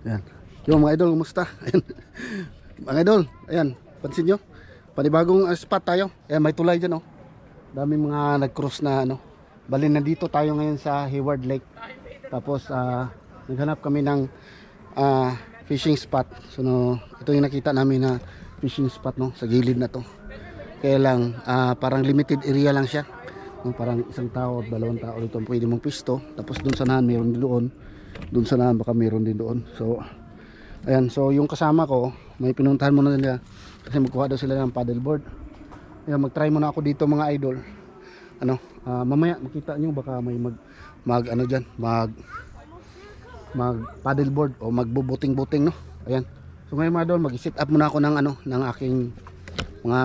Ayan. Yung mga idol, kumusta? Ayan. Mga idol, ayan, pansin nyo, panibagong spot tayo. Ayan, may tulay dyan, oh. Daming mga nag-cross na, ano. Bali na dito tayo ngayon sa Hayward Lake. Tapos, naghanap kami ng fishing spot. So, no, ito yung nakita namin na fishing spot, no, sa gilid na to. Kaya lang, parang limited area lang siya. No, parang isang tao at dalawang tao dito ang pwede mong pisto. Tapos dun sa nahan, mayroon din doon. Dun sa nahan, baka mayroon din doon. So, ayan, so yung kasama ko, may pinuntahan muna nila kasi magkuha daw sila ng paddleboard. Ayan, mag-try muna ako dito mga idol. Ano, mamaya makita nyo baka may mag ano dyan, mag paddleboard o magbubuting-buting, no. Ayan. So ngayon mga idol, mag-set up muna ako ng ano, ng aking mga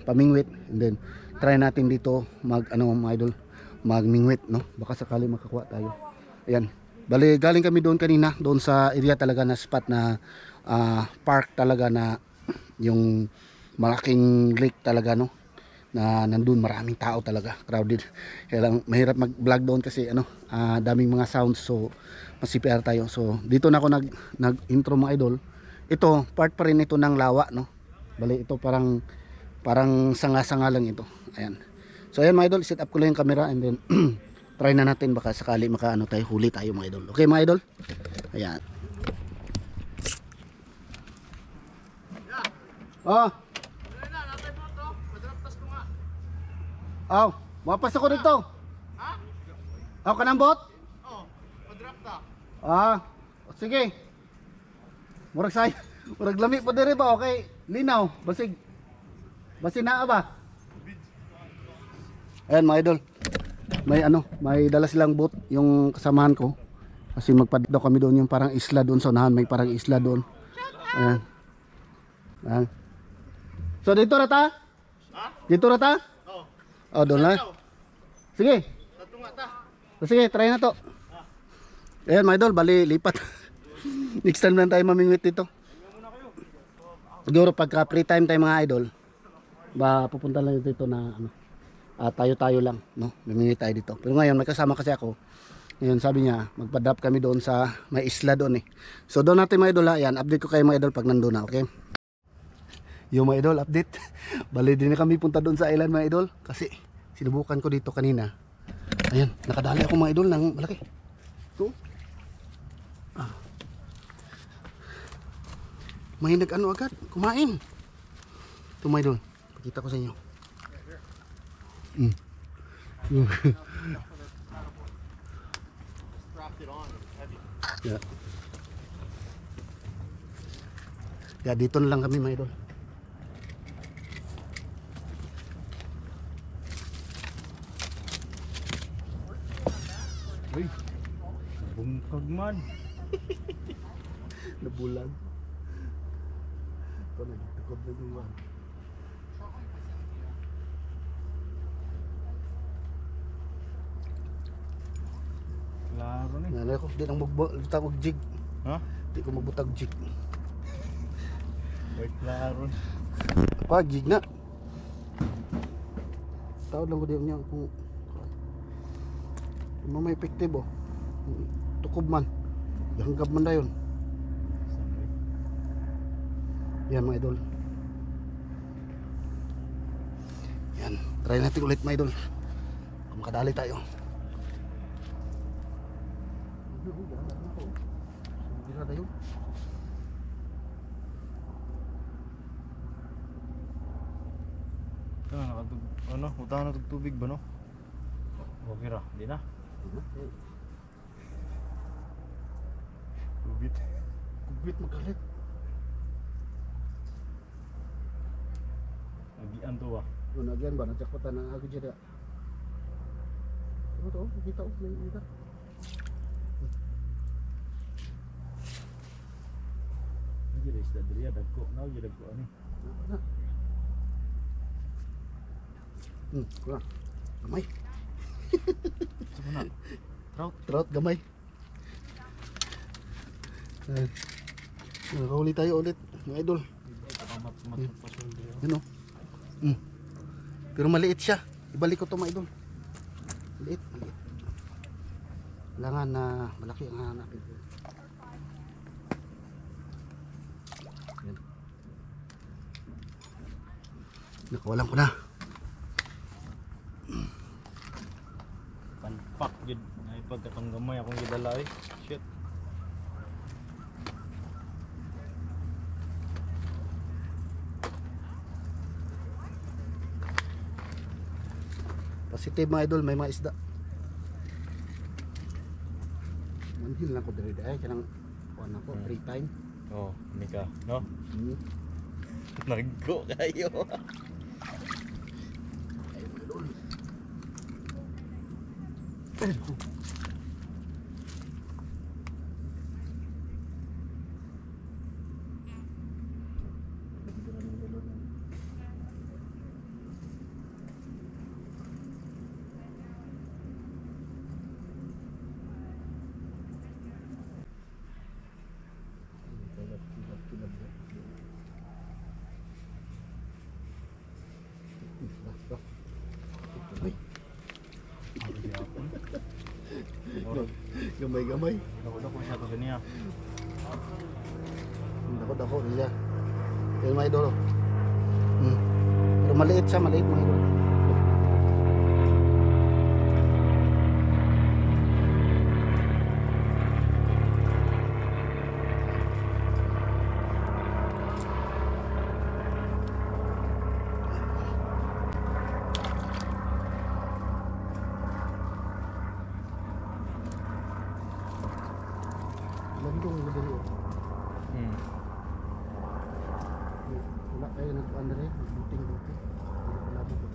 pamingwit, and then try natin dito mag ano mga idol, magmingwit, no. Baka sakali makakuha tayo. Ayan. Bali, galing kami doon kanina, doon sa area talaga na spot na park talaga na yung malaking lake talaga, no, na nandun maraming tao talaga, crowded. Kaya lang mahirap mag-vlog doon kasi ano, daming mga sounds, so masipr tayo. So dito na ako nag-intro mga idol. Ito, part pa rin ito ng lawa, no. Bali, ito parang sanga-sanga lang ito. Ayan. So ayan mga idol, set up ko lang yung camera and then try na natin baka sakali makaano tayo, huli tayo mga idol. Okay mga idol? Ayan. Oh. Oh, mapas ako dito. Ha? Ako ka ng bot? Oo, padrap ta. Sige. Murag say, murag lami po dire ba? Okay, linaw, basig. Basi naa ba? Ayan mga idol. May ano, may dala silang boat yung kasamahan ko. Kasi magpadok daw kami doon, yung parang isla doon sa unahan, may parang isla doon. Ayan. Ayan. So dito rata? Ha? Dito rata? Oo. Oh, doon lang. Sige. Sige, try na to. Ayan mga idol, bali lipat. Next time lang tayo mamingwit dito. Siguro pagka free time tayo mga idol, ba pupunta lang dito na ano, tayo-tayo lang, no? Mamingwit tayo dito. Pero ngayon may kasama kasi ako. Ngayon sabi niya, magpa-drop kami doon sa may isla doon eh. So doon natin mga idol, ayan, update ko kayo mga idol pag nandoon na, okay? Yung mga idol, update. Bali din na kami punta doon sa island mga idol kasi sinubukan ko dito kanina. Ayan, nakadali ako mga idol ng malaki. So, may nag-ano agad, kumain. Ito mga idol, pakita ko sa inyo. Yeah. Yeah, dito na lang kami mga idol. Uy, bungkag man. Nabulag. Ito nagtukod na duman. Klaro ni. Nanay ko, di nang magbutag og jig. Ha? Di ko magbutag jig. Uy, klaro. Pa, jig na. Tawad lang ko diyan niya kung may epektibo. Tukob man. Hanggap man dayon. Yan mga idol. Yan, try natin ulit mga idol. Kung makadali tayo. Bila tayo. Nakatug, ano, utang na tubig ba no? Okay ra, di na. Kubit. Kubit magalit. Nagian to ba? Ano again ba? Nagjakpatan na ako dyan. Ano to? Nakita ko. May ita. Nagiri isda diri dagko. Now gid dagko ani. Kurang. Gamay. Sa na. Trout gamay. Nakahuli tayo ulit mga idol. Yun o. Pero maliit siya. Ibalik ko to mga idol. Maliit. Kailangan na malaki ang hanapin ko. Nakawalan ko na. Panpak yun. Ay pagkatong gamay akong gidala eh. Shit. Positive mga idol, may mga isda. Manhil lang ko dali ay kanang kuan ako 3 time. Oh, Mika, no? Hmm. Naggo kayo. Ayun mga idol. Ay, gamay-gamay. Dako siya to ganiya. Dako-dako niya. Ayun mga idol. Hmm. Pero maliit siya, maliit mga idol. Landong na dali. Hmm. Wala kayo nagpuan na rin, buting-buting. Wala pala mo.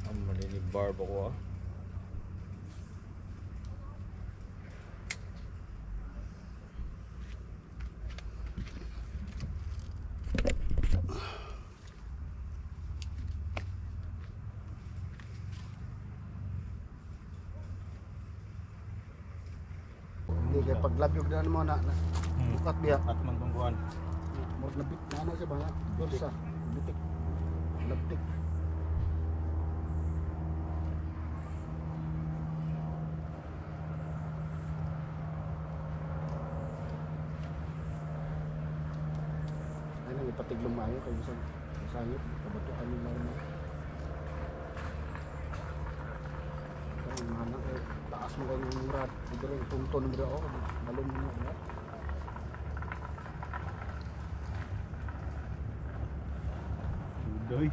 Ang malinig barb ako ah. Hindi kaya pag labyog na mo na bukat biya. At mangtungkuan. Mo nabit na ano siya ba? Dorsa, bitik. Labtik. Ay nang ipatiglong maayo kay bisan sayop kabatuan ni normal. Kaya mana kay taas mo kay ng rad, dire tunton mo daw, balon mo na. Doy.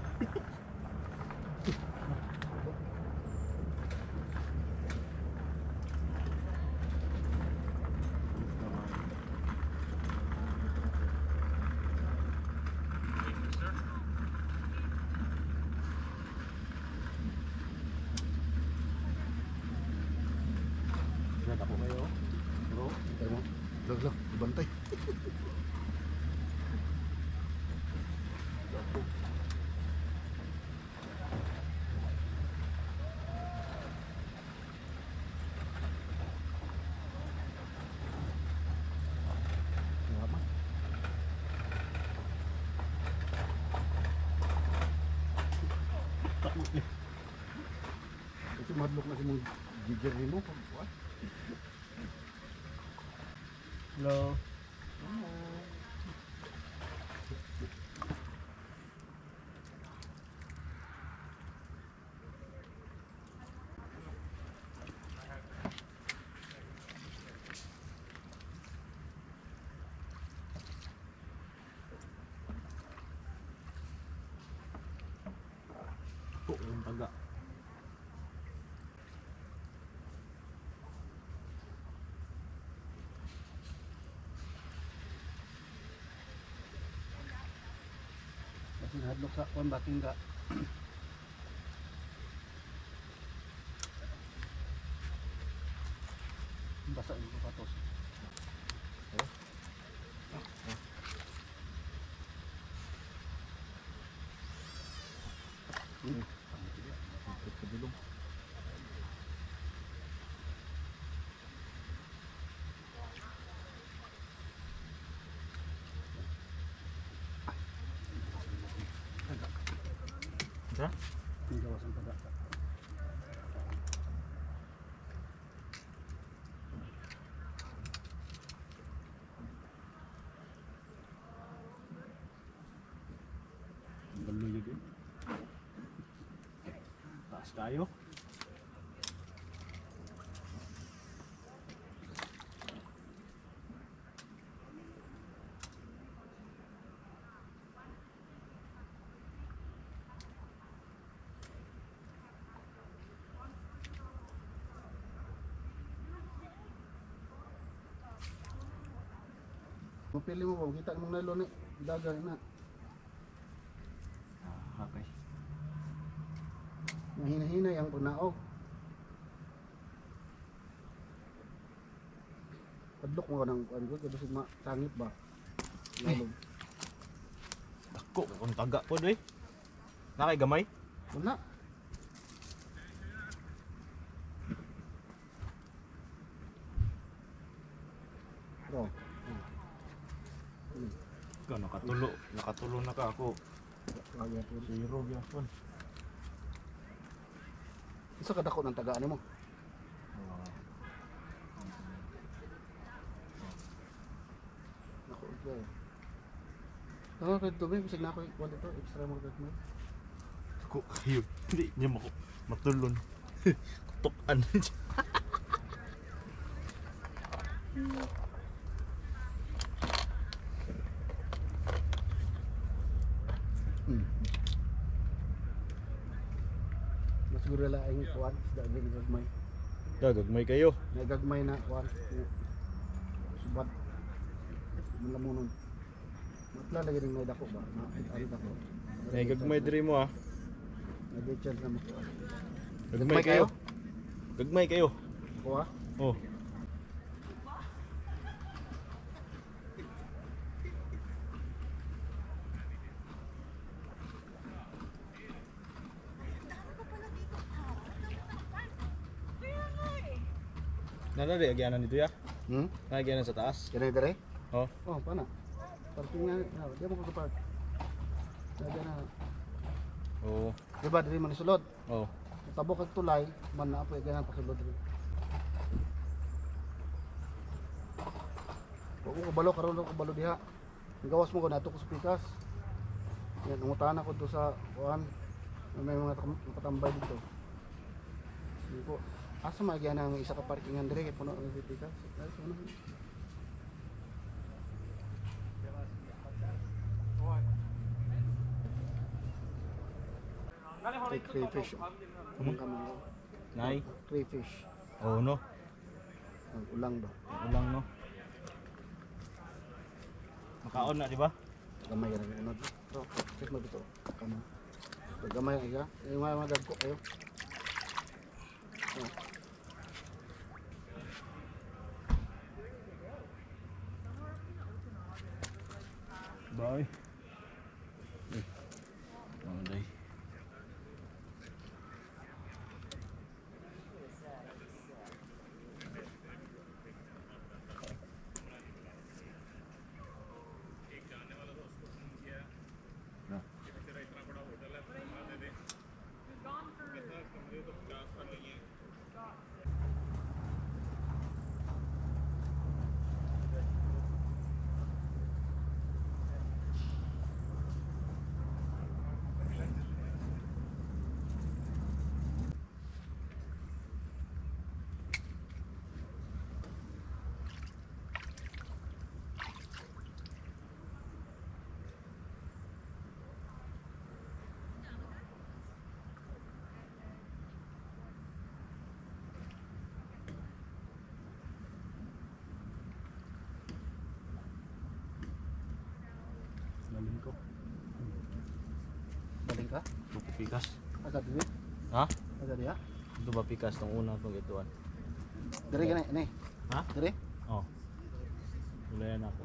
Lihat ako kayo. Bro, tayo mo. Lag, ibantay. Lama. Kasi madlok na si mong giger ni mo. What? Hello. Ito, yung taga. Kasi hadlok sa kwan bating ka. Basa yung kapatos. Sa? Yung gawas ang taga. Lakas tayo. Mapili mo ba? Kita namang nylon eh. Dagan na. Okay. Mahina-hina yung pagnaog. Padlok mo ka ng kuan ko. Kasi matangit ba? Nylon. Dako, kung taga po doy. Nakay gamay. Wala. Bro. Ikaw nakatulo na ka ako. Kaya po. Zero gyapon. Isa ka dako ng tagaan mo. Ako ito. Tama ka dito, may bisig na ako ikuha dito. Extra mo kat mo. Ako kayo. Hindi niya mako matulon. Kutokan. Mas siguro laing kuan. Isda din gagmay. Gagagmay kayo. May gagmay na kuan. Subat. Malamunon. Matla lagi rin may dako ba? Ano dako? May gagmay diri mo ah. May chance na makuha. Gagmay kayo. Gagmay kayo. Kuha? Oh. Nalari agyanan dito ya? Agyanan sa taas. Dire-dire? Oh. Oh, pana. Parking na. Di mo ko park. Lagi na. Oh. Diba, diri man sulod. Oh. Tabok ang tulay, man na po ganyan pasulod diri. Huwag ko kabalo, karoon ko kabalo diha. Gawas mo ko nato ko sa pikas. Yan, nangutaan ako doon sa kuhan. May mga nakatambay dito. Hindi ko, asa magyan ang isa ka parkingan dire kay puno ng pikas. Ay, ano? Take 3 fish. Kamang Nay. 3 fish. Oh no. Ang ulang ba? Ulang no. Makaon na di ba? Gamay ra ano. So, check mo dito. Kamang. Gamay ay yung mga dagko kayo. Oh. Bye. Oh, day. Nalim ko. Baling ka? Buko pikas. Agad dito. Ha? Agad diha. Ito ba pikas tong una pag ituan? Dire gani, ni. Ha? Dire. Oh. Wala na ako.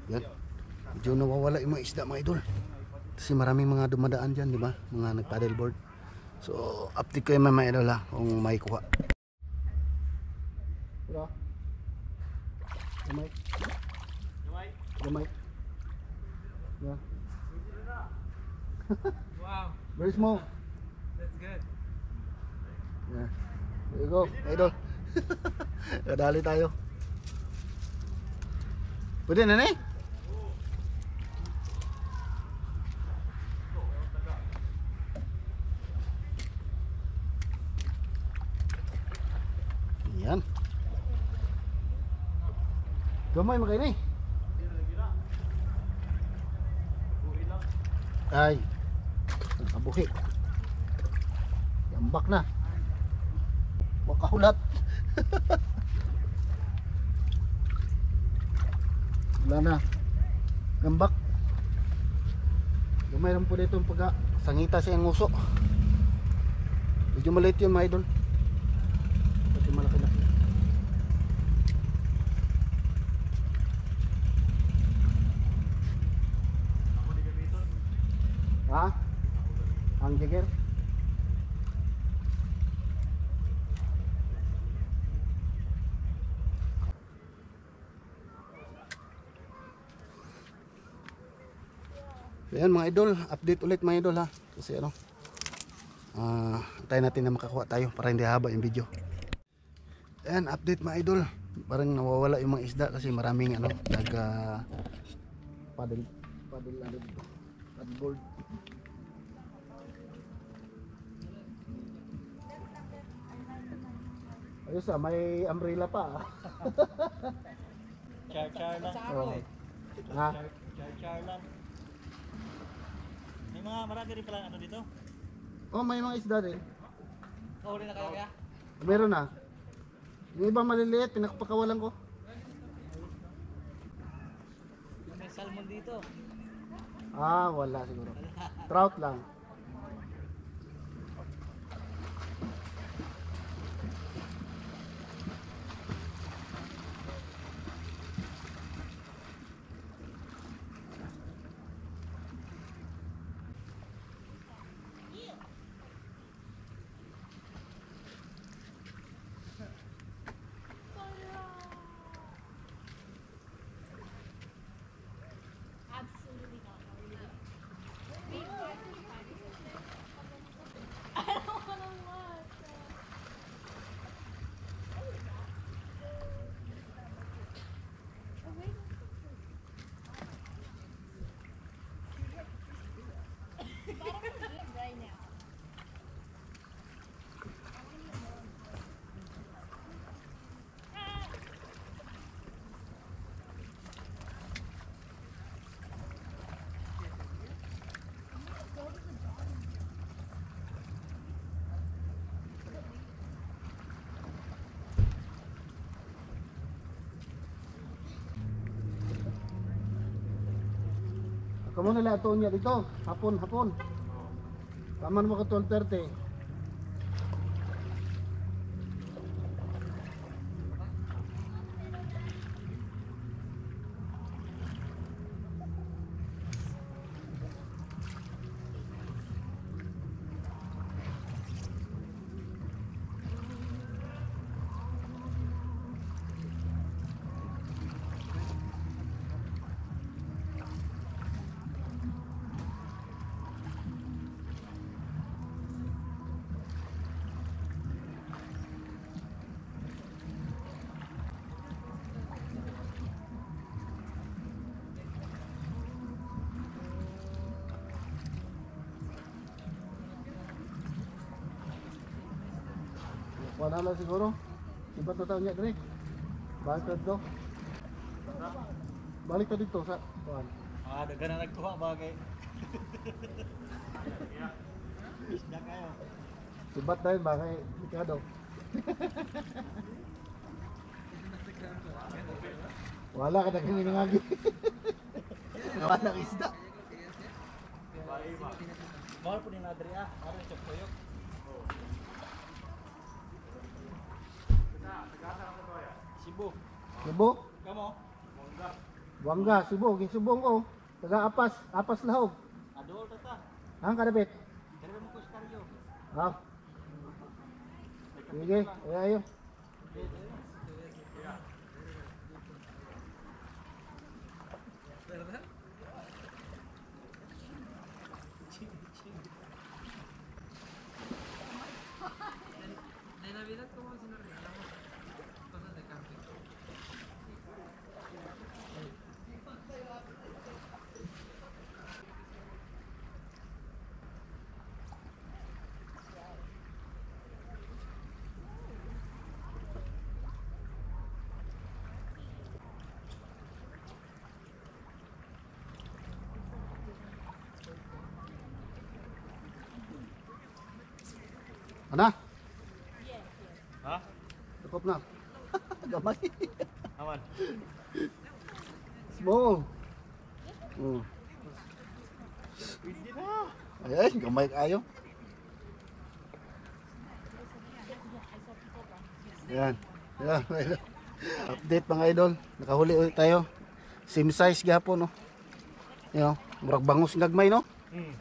Yan. Medyo nawawala yung mga isda mga idol. Kasi maraming mga dumadaan dyan, di ba? Mga nag-paddleboard. So, update ko yung mga idol ha, kung may kuha. Diba? Gamay. Gamay. Gamay. Yeah. Wow, Very small. that's good. Yeah. There you go, idol. Kadali tayo. Pwede na eh? Yan. Gamay makain eh. Ay. Nakabuhi. Yambak na. Makahulat. Wala na. Gambak. Gamay lang po dito yung pagka sangita siyang nguso. Medyo maliit yun mga idol. Pati malaki-laki. Ha? Ang jagger? Ayan mga idol, update ulit mga idol ha. Kasi ano, tayo natin na makakuha tayo para hindi haba yung video. Ayan, update mga idol. Parang nawawala yung mga isda kasi maraming ano, paddle ano dito, paddleboard. Ayos may umbrella pa. Char-char lang. Oh. Ha? Char-char lang. May mga marami rin pala ano dito. Oh, may mga isda din. Kahuli na kayo kaya? Meron na. Yung iba maliliit, pinakapakawalan ko. May salmon dito. Wala siguro. Trout lang. Absolutely not. I don't want to watch. Oh, wait. But I want to eat right now. Kamu na lang ito niya dito. Hapon. Tama naman ka 12:30. Wala lang siguro. Sibat na taon niya dre. Balik ka dito. Balik ka dito sa kuan. Daga na nagkuha bagay. Isda kayo. Sibat dahil bakay likado. Wala ka na kami nangagi. Wala ka isda. Mahal po ni Nadri Ano yung chokoyok? Cebu. Cebu. Kamo? Buangga, Cebu. Gisubong ko. Apas lahog. Adol tata. Ang kadabit. Kaya mo ko istaryo. Sige, ayo. De Navidad, ¿cómo si nos regalamos cosas de camping? Ana, Ha? takop na. Gamay. Aman. Small. Oh. Pwede na. Ayan, gamay kayo. Ayan. Ayan, mga idol. Update mga idol. Nakahuli ulit tayo. Same size gapon, no? Ayan, murag bangus gagmay, no? Hmm.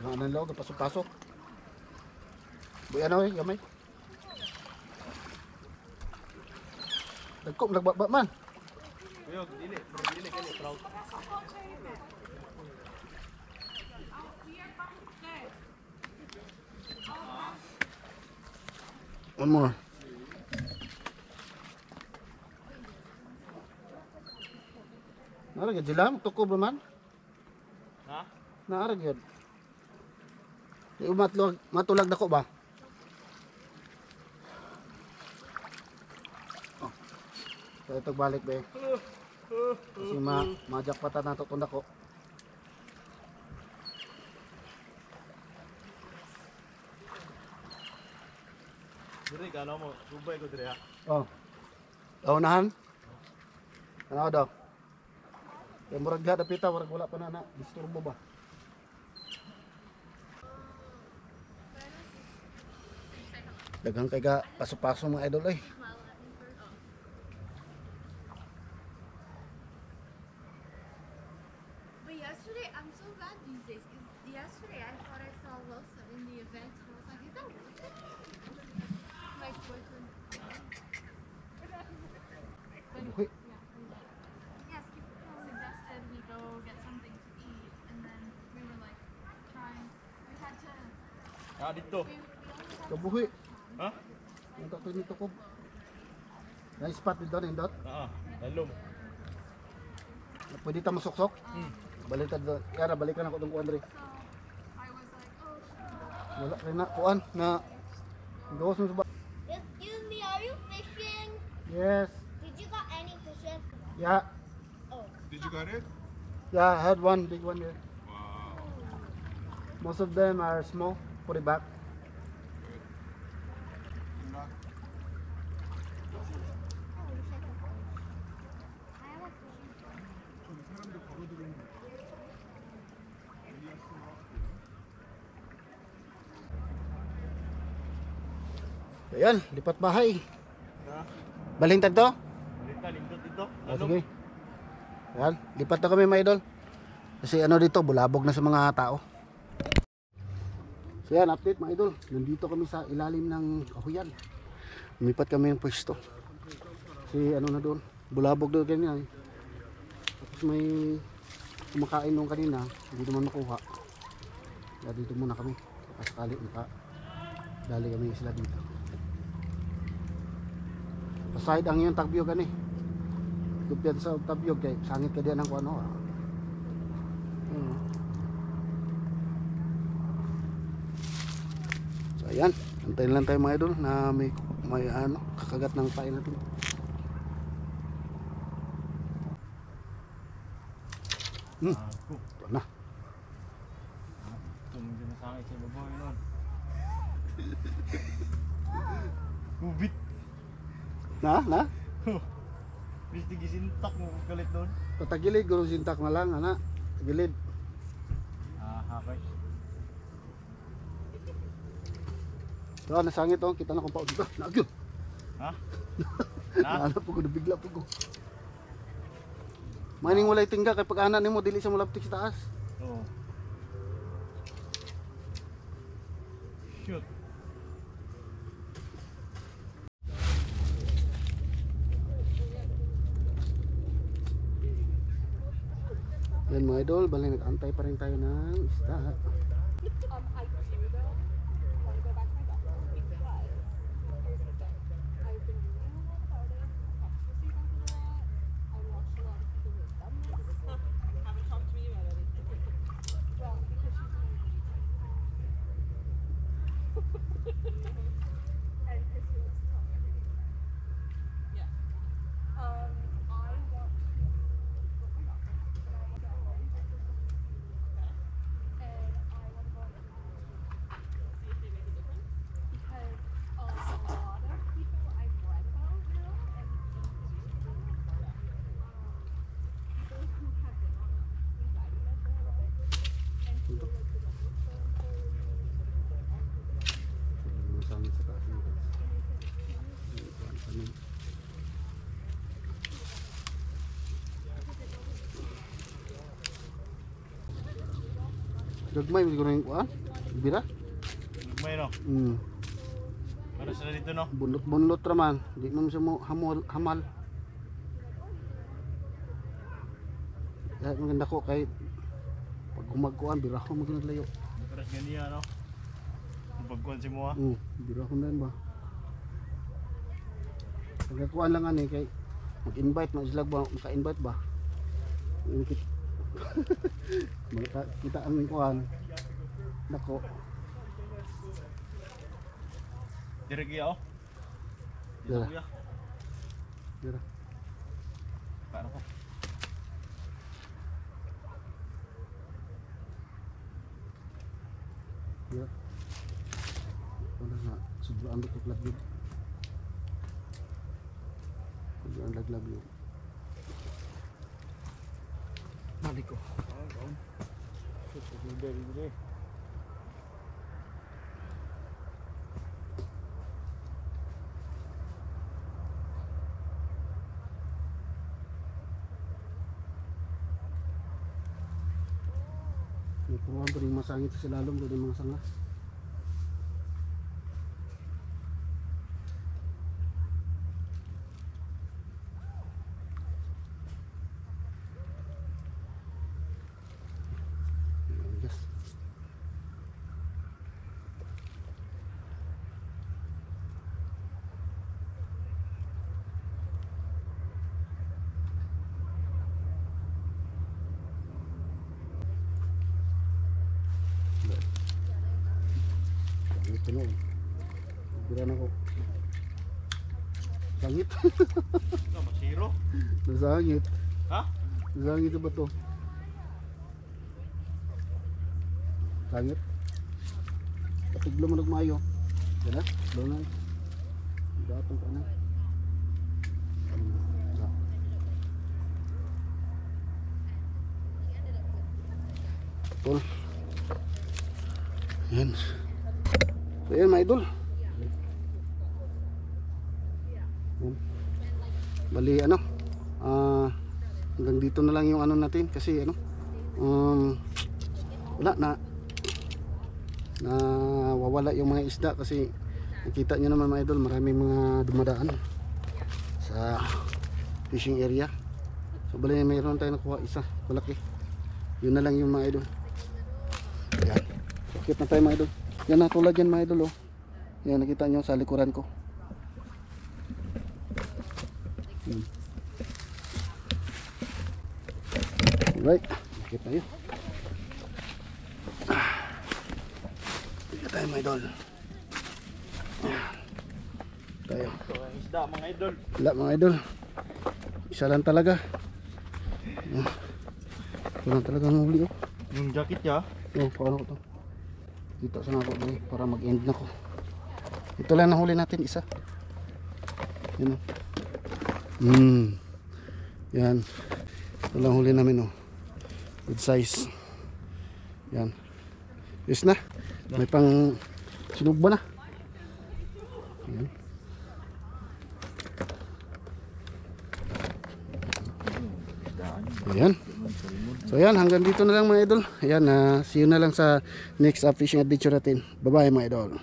Naghangan lang, pasok-pasok. Buya na, gamay. Nagkop, nagbaba man. Kuyog, dili. Dili kani proud. One more. Narag yun, tukob naman. Ha? Narag yun. Di matulag na ko ba? Oh. So ito balik ba kasi majak pata na tutunda ko. Diri ka mo. Subay ko diri ha. Oh. Daunahan. Ano daw? Kaya murag gada pita, murag wala pa na disturbo ba? Dagang kay ka paso-paso mga idol eh. But yesterday, I'm so bad these days. Cause yesterday I thought I saw Wilson in the event, and I was like, "Is that Wilson?" My boyfriend. Okay. Yes, he suggested we go get something to eat, and then we were like trying. We had to. Ah, dito. We only had Kabuhi. Ha? Ang takot nito ko. Na-spot dito na indot. Dalom. Pwede ta masuksok. Balik ta doon. Kaya balikan ako itong kuwan rin. So I was like, "Oh, shoot." Wala rin na kuwan na gawas mo sa ba. Excuse me, are you fishing? Yes. Did you got any fishes? Yeah. Did you got it? Yeah, I had one big one here. Wow. Most of them are small. Put it back. Not I have a fishing pole. Ayan, lipat bahay. Ha? Balintad to? Balita lindot dito. Oh, sige. Ayan, lipat na kami mga idol. Kasi ano dito, bulabog na sa mga tao. So yan, update mga idol. Nandito kami sa ilalim ng kahuyan. Lumipat kami ng pwesto. Kasi ano na doon, bulabog doon kanina. Tapos may kumakain nung kanina, hindi naman makuha. Kaya dito muna kami. Sakali dali kami sila dito. Pasahid ang yung tagyog ani. Dupian sa tabyog kay sangit ka diyan ng kuano. So ayan, antayin lang tayo mga idol na may ano kakagat ng pain natin. Ito na. Tumingin na sa akin sa baboy nun. Kubit. Na? Pwede gisintak mo kalit doon. Patagilid, guro sintak na lang, ana. Tagilid. Ah, hakay. So, nasangit oh, kita na kung paod. Nagyo. Ha? Naanap po ko, nabigla po ko. Maning walay tingga, kay pag anak nimo dili sa mulaptik sa taas. Oo. Shoot. Yan mga idol, bali nag-antay pa rin tayo ng isda. I do though want to go back to my vessel because here's the thing. I've been reading a lot about it. I've talked to Steve after that. I watched a lot of people who have done this. Haven't talked to me about anything. Well, because she's an and because he wants to tell me everything. Yeah. I want to book my doctor, and I want to go home. And I want to go on see if they make a difference. Because a lot of people I've read about now and seen videos about, people who have been on anxiety meds for a while and who like the numbers so Masangit sa taas mo. Ano? Gagmay, hindi ko na yung kuha. Bira? May no. Para sila dito no. Bunlot-bunlot raman. Di mo siya mo hamal. Kaya maganda ko kay pag humagkuhan, bira ko maglayo. Para sa ganiya no. Kung pagkuhan si mo ha. Bira ko na yun ba? Pagkakuhan lang ano kay mag-invite, mag-vlog ba? Maka-invite ba? Kita ang kuhan. Nako. Dire giya oh. Dire. Kuya. Bira. Paano ko? Bira. Wala nga. Sobrang laglag yun. Sobrang laglag yun. Balik ko. Dire. May puruhan pa rin masangit sa silalom doon yung mga sanga. Yes. Ito na. Bira na ko. Sangit. Ito masiro. Nasangit. Ha? Nasangit ba to? Sangit. Patiglo mo nagmayo. Yan na. Doon na. Datong ka na. Tol. Yan. So yan mga idol. Yan. Bali ano, hanggang dito na lang yung ano natin kasi ano, wala na wawala yung mga isda kasi nakita nyo naman mga idol, maraming mga dumadaan sa fishing area. So bali mayroon tayo nakuha isa malaki, yun na lang yung mga idol. Yan, sakit na tayo mga idol. Yan na tulad yan mga idol oh. Yan nakita nyo sa likuran ko. Alright, sakit tayo. Sakit tayo mga idol. Tayo. So ang isda mga idol. Wala mga idol. Isa lang talaga. Ito lang talaga ang huli oh. Yung jacket niya. Oh, paano ko to? Dito sa ako doon para mag-end na ko. Ito lang nahuli natin isa. Yan oh. Yan. Ito lang huli namin oh. Good size. Yan. Yes na. May pang sinugba na. Yan. Ayan. So ayan, hanggang dito na lang mga idol. Ayan, see you na lang sa next fishing adventure natin. Bye bye mga idol.